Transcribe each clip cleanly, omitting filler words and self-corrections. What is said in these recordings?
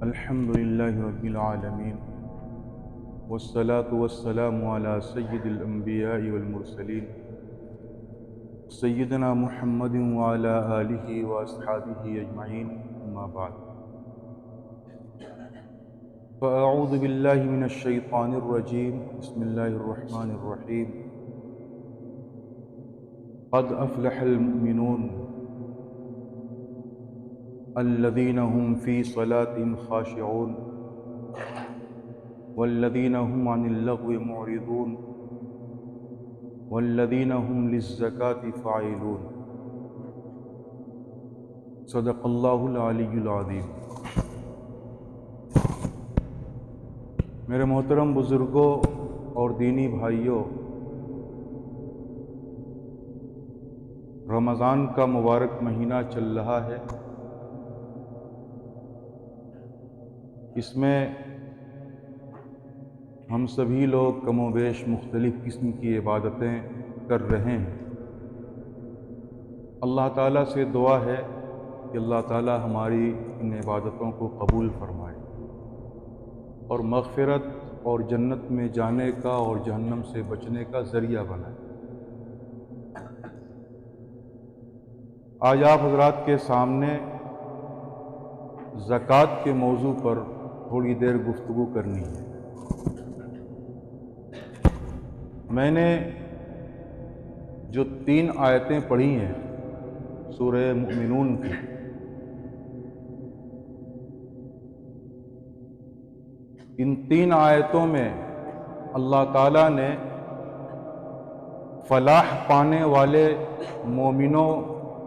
الحمد لله رب العالمين والصلاة والسلام على سيد الأنبياء والمرسلين سيدنا محمد وعلى آله وأصحابه أجمعين أما بعد فأعوذ بالله من الشيطان الرجيم بسم الله الرحمن الرحيم قد أفلح المؤمنون الذين هم في صلاتهم خاشعون والذين هم عن اللغو معرضون والذين هم للزكاة فاعلون صدق اللہ العلی العظیم۔ میرے محترم بزرگوں اور دینی بھائیوں، رمضان کا مبارک مہینہ چل رہا ہے۔ اس میں ہم سبھی لوگ کم و بیش مختلف قسم کی عبادتیں کر رہے ہیں۔ اللہ تعالیٰ سے دعا ہے کہ اللہ تعالیٰ ہماری ان عبادتوں کو قبول فرمائے اور مغفرت اور جنت میں جانے کا اور جہنم سے بچنے کا ذریعہ بنائے۔ آج آپ حضرات کے سامنے زکوٰۃ کے موضوع پر تھوڑی دیر گفتگو کرنی ہے۔ میں نے جو 3 آیتیں پڑھی ہیں سورہ مؤمنون کی، ان 3 آیتوں میں اللہ تعالیٰ نے فلاح پانے والے مومنوں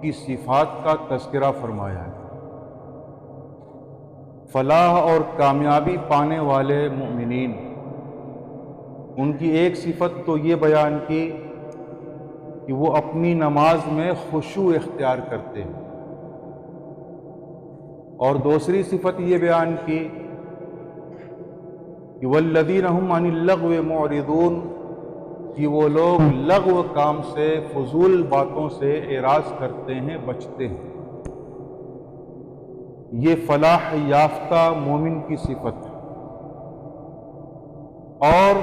کی صفات کا تذکرہ فرمایا ہے۔ فلاح اور کامیابی پانے والے مومنین، ان کی ایک صفت تو یہ بیان کی کہ وہ اپنی نماز میں خشوع اختیار کرتے ہیں، اور دوسری صفت یہ بیان کی کہ والذین هم عن اللغو معرضون، کہ وہ لوگ لغو کام سے، فضول باتوں سے اعراض کرتے ہیں، بچتے ہیں۔ یہ فلاح یافتہ مومن کی صفت ہے۔ اور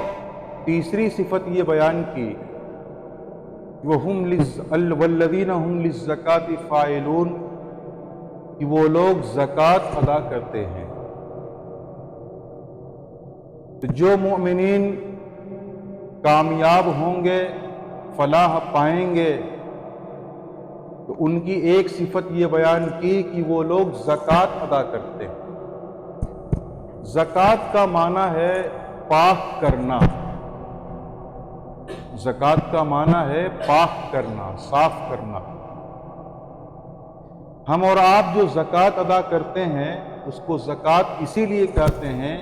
تیسری صفت یہ بیان کی والذین هم للزکاة فاعلون، کہ وہ لوگ زکوٰۃ ادا کرتے ہیں۔ تو جو مومنین کامیاب ہوں گے، فلاح پائیں گے، تو ان کی ایک صفت یہ بیان کی کہ وہ لوگ زکوٰۃ ادا کرتے ہیں۔ زکوٰۃ کا معنی ہے پاک کرنا۔ زکوٰۃ کا معنی ہے پاک کرنا، صاف کرنا۔ ہم اور آپ جو زکوٰۃ ادا کرتے ہیں اس کو زکوٰۃ اسی لیے کہتے ہیں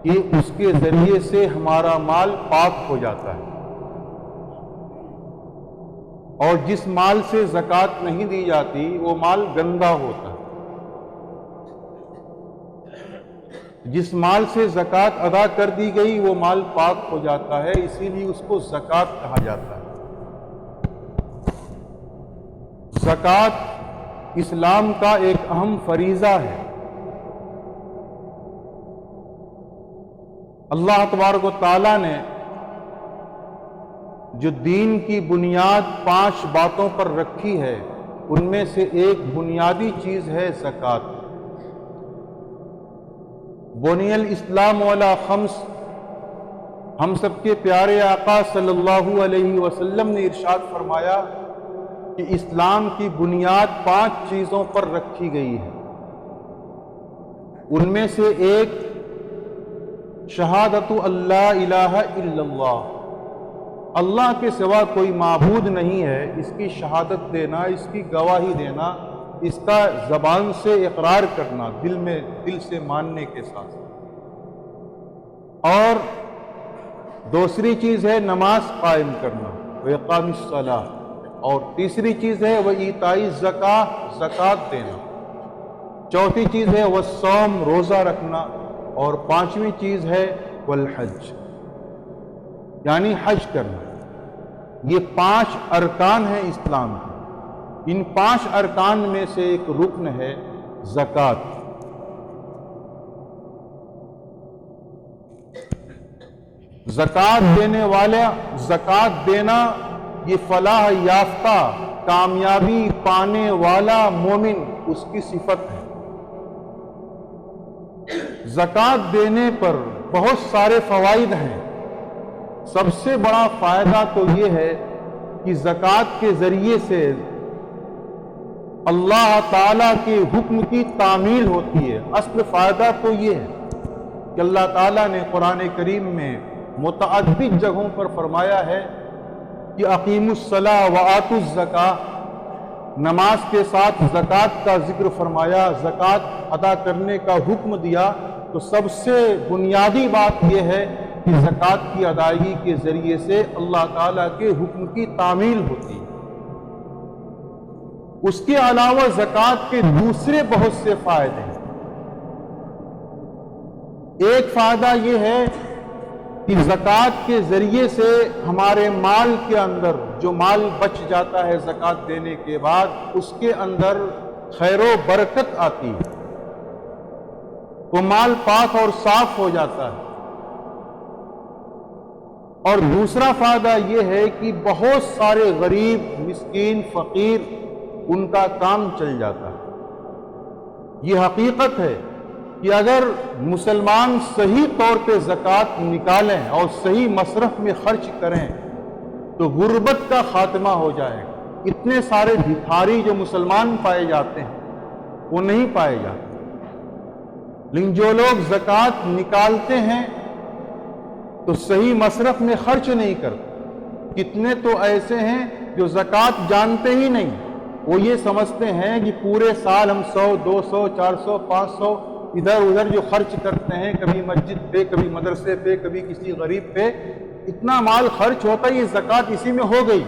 کہ اس کے ذریعے سے ہمارا مال پاک ہو جاتا ہے، اور جس مال سے زکوٰۃ نہیں دی جاتی وہ مال گندا ہوتا ہے۔ جس مال سے زکوٰۃ ادا کر دی گئی وہ مال پاک ہو جاتا ہے، اسی لیے اس کو زکوٰۃ کہا جاتا ہے۔ زکوٰۃ اسلام کا ایک اہم فریضہ ہے۔ اللہ تبارک و تعالیٰ نے جو دین کی بنیاد 5 باتوں پر رکھی ہے، ان میں سے ایک بنیادی چیز ہے زکوٰۃ۔ بنی الاسلام علی 5، ہم سب کے پیارے آقا صلی اللہ علیہ وسلم نے ارشاد فرمایا کہ اسلام کی بنیاد 5 چیزوں پر رکھی گئی ہے۔ ان میں سے ایک شہادت اللہ الہ الا اللہ، اللہ کے سوا کوئی معبود نہیں ہے، اس کی شہادت دینا، اس کی گواہی دینا، اس کا زبان سے اقرار کرنا، دل سے ماننے کے ساتھ۔ اور دوسری چیز ہے نماز قائم کرنا، وإقام الصلاۃ، اور تیسری چیز ہے وإیتاء الزکاۃ، زکوٰۃ دینا۔ چوتھی چیز ہے والصوم، روزہ رکھنا، اور 5ویں چیز ہے والحج، یعنی حج کرنا۔ یہ 5 ارکان ہیں اسلام کے۔ ان 5 ارکان میں سے ایک رکن ہے زکوٰۃ۔ زکات دینے والا، زکات دینا یہ فلاح یافتہ، کامیابی پانے والا مومن، اس کی صفت ہے۔ زکات دینے پر بہت سارے فوائد ہیں۔ سب سے بڑا فائدہ تو یہ ہے کہ زکات کے ذریعے سے اللہ تعالیٰ کے حکم کی تعمیل ہوتی ہے۔ اصل فائدہ تو یہ ہے کہ اللہ تعالیٰ نے قرآن کریم میں متعدد جگہوں پر فرمایا ہے کہ اقیموا الصلاۃ وآتوا الزکاۃ، نماز کے ساتھ زکات کا ذکر فرمایا، زکات ادا کرنے کا حکم دیا۔ تو سب سے بنیادی بات یہ ہے کہ زکات کی ادائیگی کے ذریعے سے اللہ تعالیٰ کے حکم کی تعمیل ہوتی ہے۔ اس کے علاوہ زکات کے دوسرے بہت سے فائدے ہیں۔ ایک فائدہ یہ ہے کہ زکات کے ذریعے سے ہمارے مال کے اندر جو مال بچ جاتا ہے زکات دینے کے بعد، اس کے اندر خیر و برکت آتی ہے، وہ مال پاک اور صاف ہو جاتا ہے۔ اور دوسرا فائدہ یہ ہے کہ بہت سارے غریب، مسکین، فقیر، ان کا کام چل جاتا ہے۔ یہ حقیقت ہے کہ اگر مسلمان صحیح طور پہ زکات نکالیں اور صحیح مصرف میں خرچ کریں تو غربت کا خاتمہ ہو جائے گا۔ اتنے سارے بھکاری جو مسلمان پائے جاتے ہیں وہ نہیں پائے جاتے، لیکن جو لوگ زکات نکالتے ہیں تو صحیح مصرف میں خرچ نہیں کرتے۔ کتنے تو ایسے ہیں جو زکات جانتے ہی نہیں، وہ یہ سمجھتے ہیں کہ پورے سال ہم 100، 200، 400، 500 ادھر ادھر جو خرچ کرتے ہیں، کبھی مسجد پہ، کبھی مدرسے پہ، کبھی کسی غریب پہ، اتنا مال خرچ ہوتا ہے، یہ زکات اسی میں ہو گئی۔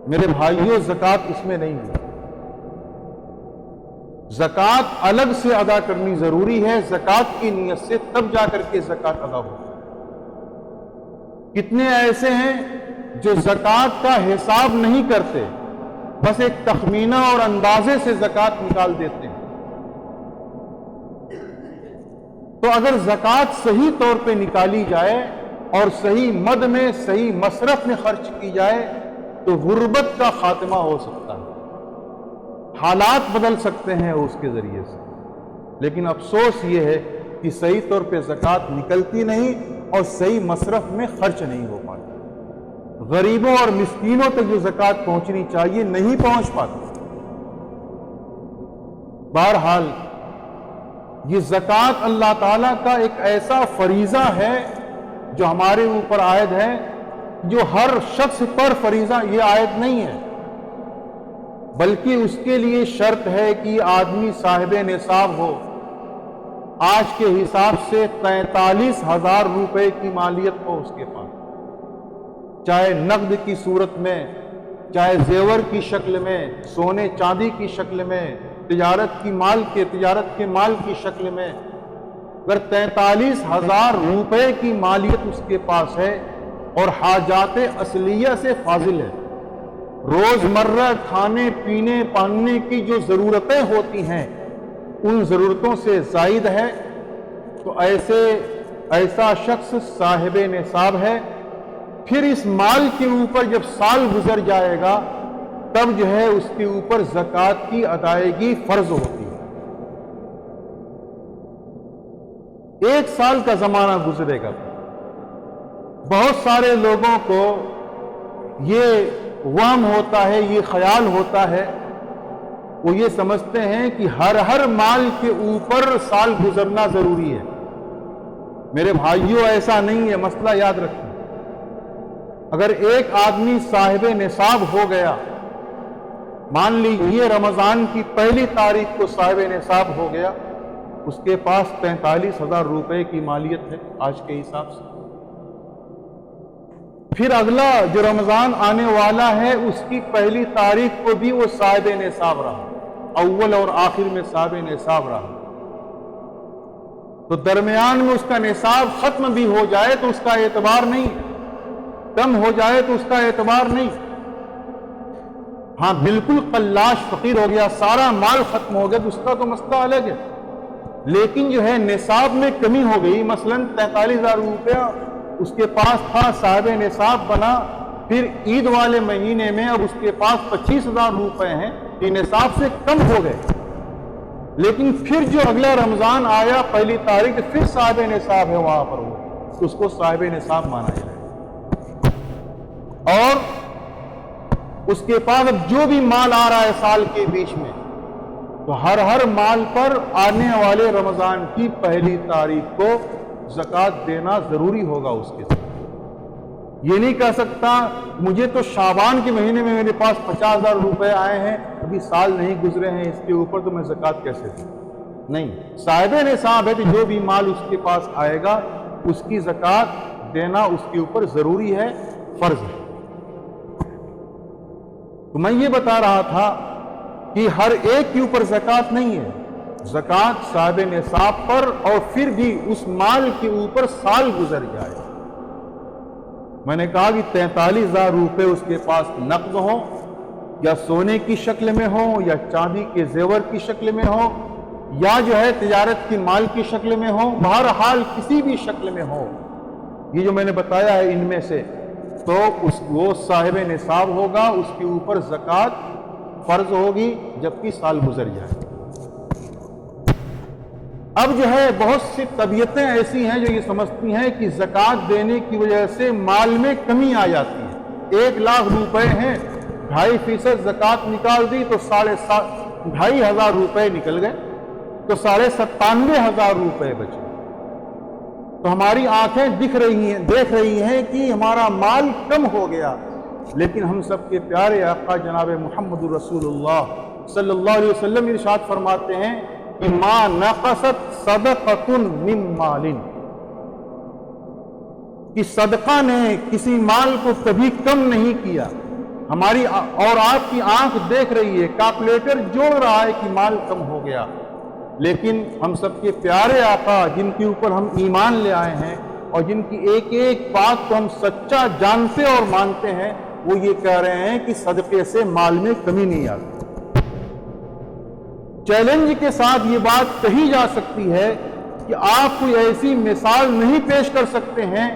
میرے بھائیوں، زکات اس میں نہیں ہے۔ زکات الگ سے ادا کرنی ضروری ہے، زکات کی نیت سے، تب جا کر کے زکات ادا ہو۔ کتنے ایسے ہیں جو زکات کا حساب نہیں کرتے، بس ایک تخمینہ اور اندازے سے زکات نکال دیتے ہیں۔ تو اگر زکات صحیح طور پہ نکالی جائے اور صحیح مد میں، صحیح مصرف میں خرچ کی جائے تو غربت کا خاتمہ ہو سکتا ہے، حالات بدل سکتے ہیں اس کے ذریعے سے۔ لیکن افسوس یہ ہے کہ صحیح طور پہ زکات نکلتی نہیں اور صحیح مصرف میں خرچ نہیں ہو پاتی۔ غریبوں اور مسکینوں تک جو زکات پہنچنی چاہیے نہیں پہنچ پاتی۔ بہرحال یہ زکات اللہ تعالیٰ کا ایک ایسا فریضہ ہے جو ہمارے اوپر عائد ہے، جو ہر شخص پر فریضہ یہ عائد نہیں ہے، بلکہ اس کے لیے شرط ہے کہ آدمی صاحب نصاب ہو۔ آج کے حساب سے 43,000 روپے کی مالیت ہو اس کے پاس، چاہے نقد کی صورت میں، چاہے زیور کی شکل میں، سونے چاندی کی شکل میں، تجارت کے مال کی شکل میں۔ اگر 43,000 روپے کی مالیت اس کے پاس ہے اور حاجات اصلیہ سے فاضل ہے، روزمرہ کھانے پینے پہننے کی جو ضرورتیں ہوتی ہیں ان ضرورتوں سے زائد ہے، تو ایسا شخص صاحب نصاب ہے۔ پھر اس مال کے اوپر جب سال گزر جائے گا تب جو ہے اس کے اوپر زکات کی ادائیگی فرض ہوتی ہے۔ 1 سال کا زمانہ گزرے گا، بہت سارے لوگوں کو یہ وہم ہوتا ہے، یہ خیال ہوتا ہے، وہ یہ سمجھتے ہیں کہ ہر مال کے اوپر سال گزرنا ضروری ہے۔ میرے بھائیوں، ایسا نہیں ہے، مسئلہ یاد رکھیں۔ اگر ایک آدمی صاحب نصاب ہو گیا، مان لیجیے رمضان کی 1 تاریخ کو صاحب نصاب ہو گیا، اس کے پاس 43,000 روپے کی مالیت ہے آج کے حساب سے۔ پھر اگلا جو رمضان آنے والا ہے اس کی 1 تاریخ کو بھی وہ صاحب نصاب رہا، اول اور آخر میں صاحب نصاب رہا، تو درمیان میں اس کا نصاب ختم بھی ہو جائے تو اس کا اعتبار نہیں، کم ہو جائے تو اس کا اعتبار نہیں۔ ہاں بالکل قلاش فقیر ہو گیا، سارا مال ختم ہو گیا تو اس کا تو مسئلہ الگ ہے، لیکن جو ہے نصاب میں کمی ہو گئی، مثلاً 43,000 روپیہ اس کے پاس تھا، صاحب نصاب بنا، پھر عید والے مہینے میں اب اس کے پاس 25,000 روپے ہیں، یہ نصاب سے کم ہو گئے، لیکن پھر جو اگلا رمضان آیا 1 تاریخ پھر صاحب نصاب ہے وہاں پر، وہ تو اس کو صاحب نصاب مانا جائے، اور اس کے پاس اب جو بھی مال آ رہا ہے سال کے بیچ میں، تو ہر مال پر آنے والے رمضان کی 1 تاریخ کو زکوٰۃ دینا ضروری ہوگا اس کے ساتھ۔ یہ نہیں کہہ سکتا مجھے تو شعبان کے مہینے میں میرے پاس 50,000 روپے آئے ہیں، ابھی سال نہیں گزرے ہیں، اس کے اوپر تو میں زکوٰۃ کیسے دوں؟ نہیں، صاحب نصاب ہے کہ جو بھی مال اس کے پاس آئے گا اس کی زکوٰۃ دینا اس کے اوپر ضروری ہے، فرض ہے۔ تو میں یہ بتا رہا تھا کہ ہر ایک کے اوپر زکوٰۃ نہیں ہے، زکوٰۃ صاحب نصاب پر، اور پھر بھی اس مال کے اوپر سال گزر جائے۔ میں نے کہا کہ 43,000 روپے اس کے پاس نقد ہوں، یا سونے کی شکل میں ہوں، یا چاندی کے زیور کی شکل میں ہوں، یا جو ہے تجارت کی مال کی شکل میں ہوں، بہرحال کسی بھی شکل میں ہو، یہ جو میں نے بتایا ہے ان میں سے، تو وہ صاحب نصاب ہوگا، اس کے اوپر زکوٰۃ فرض ہوگی جبکہ سال گزر جائے۔ اب جو ہے بہت سی طبیعتیں ایسی ہیں جو یہ سمجھتی ہیں کہ زکوٰۃ دینے کی وجہ سے مال میں کمی آ جاتی ہے، 1,00,000 روپے ہیں، 2.5% زکوٰۃ نکال دی تو 2,500 روپے نکل گئے، تو 97,500 روپے بچے۔ تو ہماری آنکھیں دیکھ رہی ہیں کہ ہمارا مال کم ہو گیا، لیکن ہم سب کے پیارے آقا جناب محمد رسول اللہ صلی اللہ علیہ وسلم ارشاد فرماتے ہیں کہ ما نقصت صدقۃ من مال، کہ صدقہ نے کسی مال کو کبھی کم نہیں کیا۔ ہماری اور آپ کی آنکھ دیکھ رہی ہے، کیلکولیٹر جوڑ رہا ہے کہ مال کم ہو گیا، لیکن ہم سب کے پیارے آقا جن کے اوپر ہم ایمان لے آئے ہیں اور جن کی ایک ایک بات کو ہم سچا جانتے اور مانتے ہیں، وہ یہ کہہ رہے ہیں کہ صدقے سے مال میں کمی نہیں آتی۔ چیلنج کے ساتھ یہ بات کہی جا سکتی ہے کہ آپ کوئی ایسی مثال نہیں پیش کر سکتے ہیں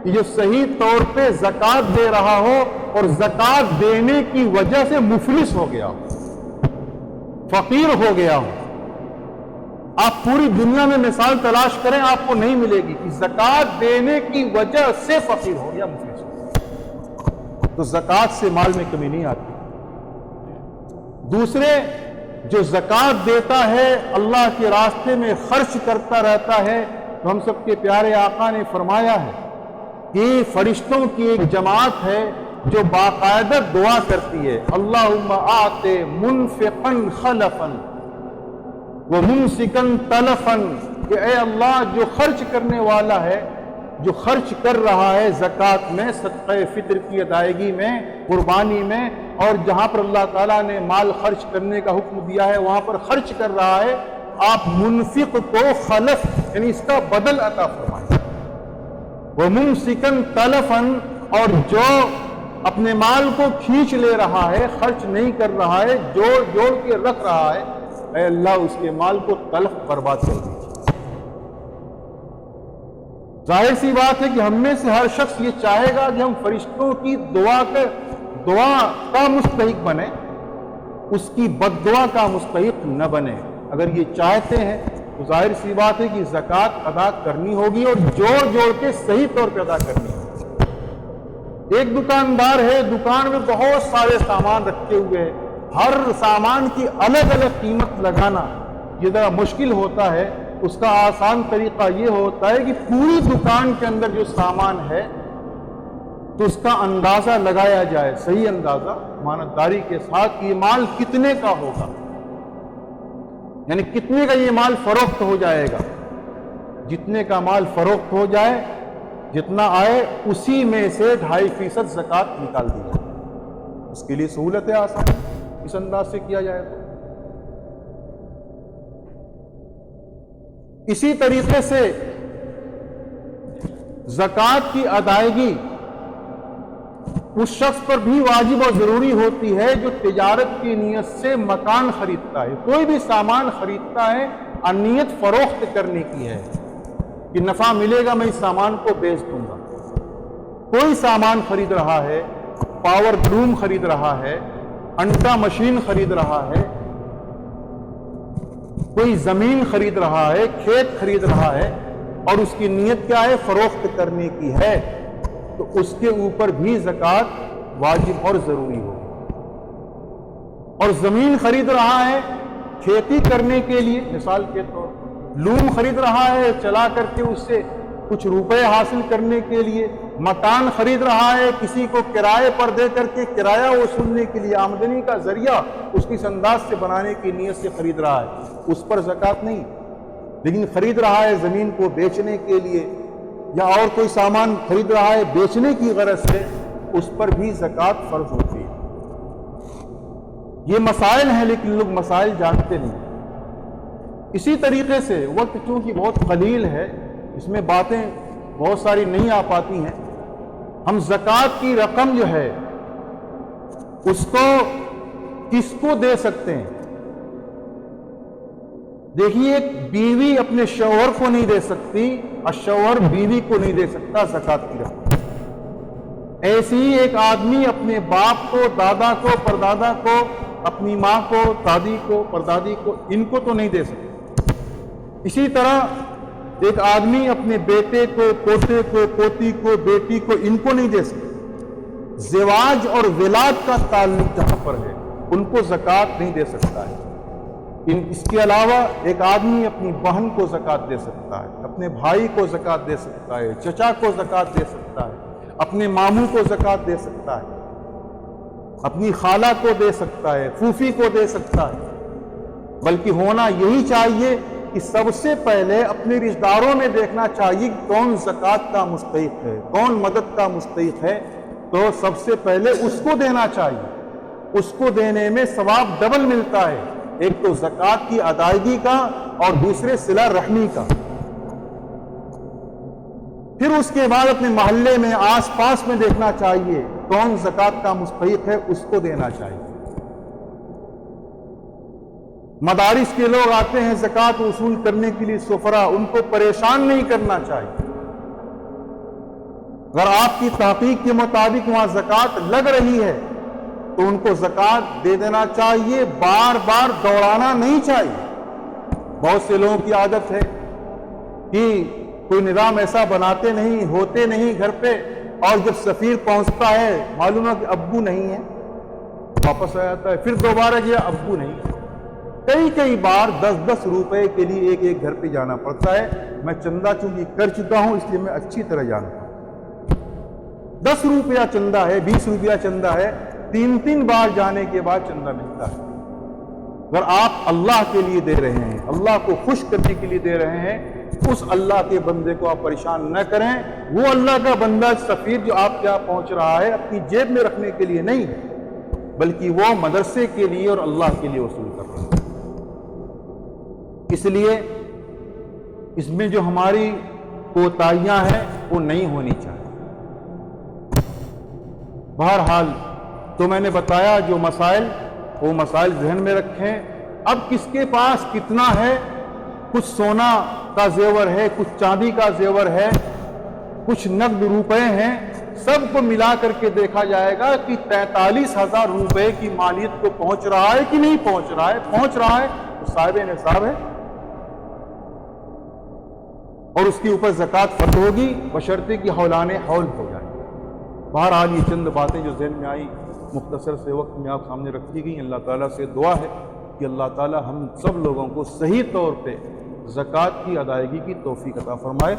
کہ جو صحیح طور پہ زکوٰۃ دے رہا ہو اور زکوٰۃ دینے کی وجہ سے مفلس ہو گیا ہو، فقیر ہو گیا ہو۔ آپ پوری دنیا میں مثال تلاش کریں، آپ کو نہیں ملے گی کہ زکوٰۃ دینے کی وجہ سے فقیر ہو گیا، مفلس ہو گیا۔ تو زکوٰۃ سے مال میں کمی نہیں آتی۔ دوسرے، جو زکوٰۃ دیتا ہے اللہ کے راستے میں خرچ کرتا رہتا ہے، تو ہم سب کے پیارے آقا نے فرمایا ہے کہ فرشتوں کی ایک جماعت ہے جو باقاعدہ دعا کرتی ہے، اللہم آت منفقا خلفا وممسکا تلفا، کہ اے اللہ جو خرچ کرنے والا ہے، جو خرچ کر رہا ہے زکوٰۃ میں، صدقہ فطر کی ادائیگی میں، قربانی میں، اور جہاں پر اللہ تعالیٰ نے مال خرچ کرنے کا حکم دیا ہے وہاں پر خرچ کر رہا ہے، آپ منفق کو خلف یعنی اس کا بدل عطا فرمائیں۔ وممسکا تلفا، اور جو اپنے مال کو کھینچ لے رہا ہے، خرچ نہیں کر رہا ہے، جوڑ کے رکھ رہا ہے، اے اللہ اس کے مال کو تلف برباد کر دیجیے۔ ظاہر سی بات ہے کہ ہم میں سے ہر شخص یہ چاہے گا کہ ہم فرشتوں کی دعا کا مستحق بنے، اس کی بد دعا کا مستحق نہ بنے۔ اگر یہ چاہتے ہیں تو ظاہر سی بات ہے کہ زکوٰۃ ادا کرنی ہوگی، اور جوڑ کے صحیح طور پہ ادا کرنی ہوگی۔ ایک دکاندار ہے، دکان میں بہت سارے سامان رکھے ہوئے ہیں، ہر سامان کی الگ الگ قیمت لگانا یہ ذرا مشکل ہوتا ہے۔ اس کا آسان طریقہ یہ ہوتا ہے کہ پوری دکان کے اندر جو سامان ہے تو اس کا اندازہ لگایا جائے، صحیح اندازہ امانتداری کے ساتھ، یہ مال کتنے کا ہوگا، یعنی کتنے کا یہ مال فروخت ہو جائے گا۔ جتنے کا مال فروخت ہو جائے، جتنا آئے اسی میں سے 2.5% زکوٰۃ نکال دی جائے۔ اس کے لیے سہولت ہے، آسان ہے، اس انداز سے کیا جائے تو۔ اسی طریقے سے زکوٰۃ کی ادائیگی اس شخص پر بھی واجب اور ضروری ہوتی ہے جو تجارت کی نیت سے مکان خریدتا ہے، کوئی بھی سامان خریدتا ہے، نیت فروخت کرنے کی ہے کہ نفع ملے گا میں اس سامان کو بیچ دوں گا۔ کوئی سامان خرید رہا ہے، پاور لوم خرید رہا ہے، انٹا مشین خرید رہا ہے، کوئی زمین خرید رہا ہے، کھیت خرید رہا ہے، اور اس کی نیت کیا ہے؟ فروخت کرنے کی ہے، تو اس کے اوپر بھی زکوٰۃ واجب اور ضروری ہو۔ اور زمین خرید رہا ہے کھیتی کرنے کے لیے، مثال کے طور پر لوم خرید رہا ہے چلا کر کے اس سے کچھ روپے حاصل کرنے کے لیے، مکان خرید رہا ہے کسی کو کرائے پر دے کر کے کرایہ وصولنے کے لیے، آمدنی کا ذریعہ اس کی انداز سے بنانے کی نیت سے خرید رہا ہے، اس پر زکوٰۃ نہیں۔ لیکن خرید رہا ہے زمین کو بیچنے کے لیے، یا اور کوئی سامان خرید رہا ہے بیچنے کی غرض سے، اس پر بھی زکوٰۃ فرض ہوتی ہے۔ یہ مسائل ہیں لیکن لوگ مسائل جانتے نہیں۔ اسی طریقے سے وقت چونکہ بہت قلیل ہے، اس میں باتیں بہت ساری نہیں آ پاتی ہیں، ہم زکوٰۃ کی رقم جو ہے اس کو کس کو دے سکتے ہیں؟ دیکھیے، ایک بیوی اپنے شوہر کو نہیں دے سکتی اور شوہر بیوی کو نہیں دے سکتا زکوٰۃ کی رقم۔ ایسے ہی ایک آدمی اپنے باپ کو، دادا کو، پردادا کو، اپنی ماں کو، دادی کو، پردادی کو، ان کو تو نہیں دے سکتا۔ اسی طرح ایک آدمی اپنے بیٹے کو، پوتے کو، پوتی کو، بیٹی کو، ان کو نہیں دے سکتا۔ زواج اور ولادت کا تعلق جہاں پر ہے ان کو زکوٰۃ نہیں دے سکتا ہے۔ اس کے علاوہ ایک آدمی اپنی بہن کو زکوٰۃ دے سکتا ہے، اپنے بھائی کو زکوٰۃ دے سکتا ہے، چچا کو زکوٰۃ دے سکتا ہے، اپنے ماموں کو زکوٰۃ دے سکتا ہے، اپنی خالہ کو دے سکتا ہے، پھوپھی کو دے سکتا ہے۔ بلکہ ہونا یہی چاہیے کہ سب سے پہلے اپنے رشتہ داروں میں دیکھنا چاہیے کون زکوٰۃ کا مستحق ہے، کون مدد کا مستحق ہے، تو سب سے پہلے اس کو دینا چاہیے۔ اس کو دینے میں ثواب ڈبل ملتا ہے، ایک تو زکوٰۃ کی ادائیگی کا اور دوسرے صلہ رحمی کا۔ پھر اس کے بعد اپنے محلے میں، آس پاس میں دیکھنا چاہیے کون زکوٰۃ کا مستحق ہے، اس کو دینا چاہیے۔ مدارس کے لوگ آتے ہیں زکوٰۃ وصول کرنے کے لیے، سفرا، ان کو پریشان نہیں کرنا چاہیے۔ اگر آپ کی تحقیق کے مطابق وہاں زکوٰۃ لگ رہی ہے تو ان کو زکوٰۃ دے دینا چاہیے، بار بار دوڑانا نہیں چاہیے۔ بہت سے لوگوں کی عادت ہے کہ کوئی نظام ایسا بناتے نہیں، ہوتے نہیں گھر پہ، اور جب سفیر پہنچتا ہے معلوم ہے کہ ابو نہیں ہے، واپس آ جاتا ہے، پھر دوبارہ گیا، ابو نہیں ہے۔ کئی بار 10-10 روپے کے لیے ایک گھر پہ جانا پڑتا ہے۔ میں چندہ چونکہ کر چکا ہوں اس لیے میں اچھی طرح جانتا ہوں۔ 10 روپیہ چندہ ہے، 20 روپیہ چندہ ہے، 3 بار جانے کے بعد چندہ ملتا ہے۔ اگر آپ اللہ کے لیے دے رہے ہیں، اللہ کو خوش کرنے کے لیے دے رہے ہیں، اس اللہ کے بندے کو آپ پریشان نہ کریں۔ وہ اللہ کا بندہ سفیر جو آپ کے یہاں پہنچ رہا ہے اپنی جیب میں رکھنے کے لیے نہیں، بلکہ وہ مدرسے کے لیے اور اللہ کے لیے وصول کر رہا ہے۔ اس لیے اس میں جو ہماری کوتاہیاں ہیں وہ نہیں ہونی چاہیے۔ بہرحال تو میں نے بتایا جو مسائل، وہ مسائل ذہن میں رکھیں۔ اب کس کے پاس کتنا ہے، کچھ سونا کا زیور ہے، کچھ چاندی کا زیور ہے، کچھ نقد روپے ہیں، سب کو ملا کر کے دیکھا جائے گا کہ 43,000 روپے کی مالیت کو پہنچ رہا ہے کہ نہیں پہنچ رہا ہے۔ پہنچ رہا ہے تو صاحب نصاب ہے اور اس کے اوپر زکوٰۃ فرض ہوگی، بشرطے کہ حولان حول ہو جائے۔ بہرحال یہ چند باتیں جو ذہن میں آئی مختصر سے وقت میں آپ سامنے رکھی گئی۔ اللہ تعالیٰ سے دعا ہے کہ اللہ تعالیٰ ہم سب لوگوں کو صحیح طور پہ زکوٰۃ کی ادائیگی کی توفیق عطا فرمائے۔